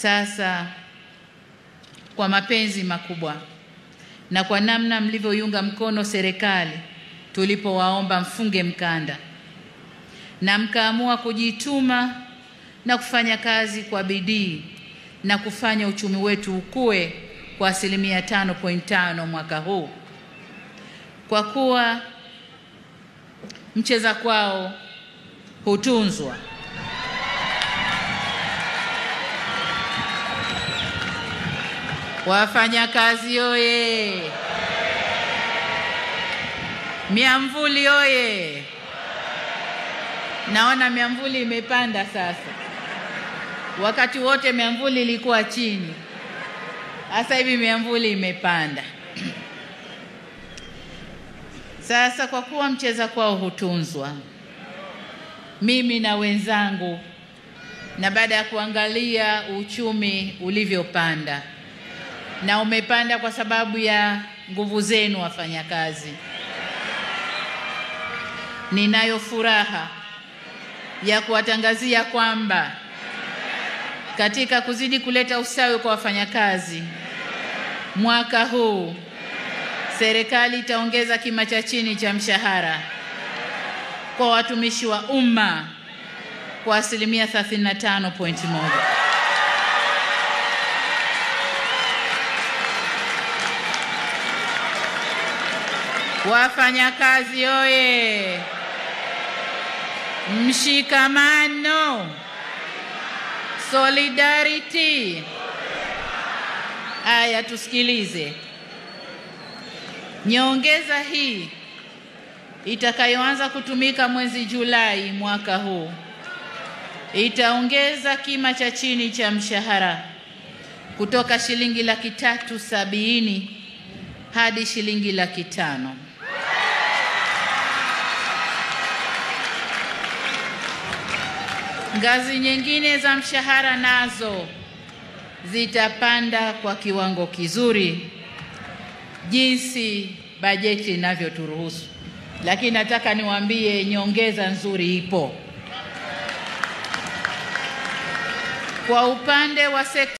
Sasa kwa mapenzi makubwa na kwa namna mlivyoiunga mkono serikali tulipowaomba mfunge mkanda na mkaamua kujituma na kufanya kazi kwa bidii na kufanya uchumi wetu ukue kwa 5.5% mwaka huu, kwa kuwa mcheza kwao hutunzwa. Wafanya kazi oye! Miamvuli oye! Naona miamvuli imepanda sasa. Wakati wote miamvuli ilikuwa chini. Sasa hivi miamvuli imepanda. Sasa kwa kuwa mcheza kwao hutunzwa, mimi na wenzangu, na baada ya kuangalia uchumi ulivyopanda, na umepanda kwa sababu ya nguvu zenu wafanyakazi, ninayo furaha ya kuwatangazia kwamba katika kuzidi kuleta usawi kwa wafanyakazi, mwaka huu serikali itaongeza kima cha chini cha mshahara kwa watumishi wa umma kwa 35.1%. Wafanyakazi oye! Mshikamano, solidarity. Aya, tusikilize. Nyongeza hii itakayoanza kutumika mwezi Julai mwaka huu itaongeza kima cha chini cha mshahara kutoka shilingi 370,000 hadi shilingi 500,000. Ngazi nyingine za mshahara nazo zitapanda kwa kiwango kizuri jinsi bajeti inavyoturuhusu. Lakini nataka niwaambie nyongeza nzuri ipo. Kwa upande wa sekta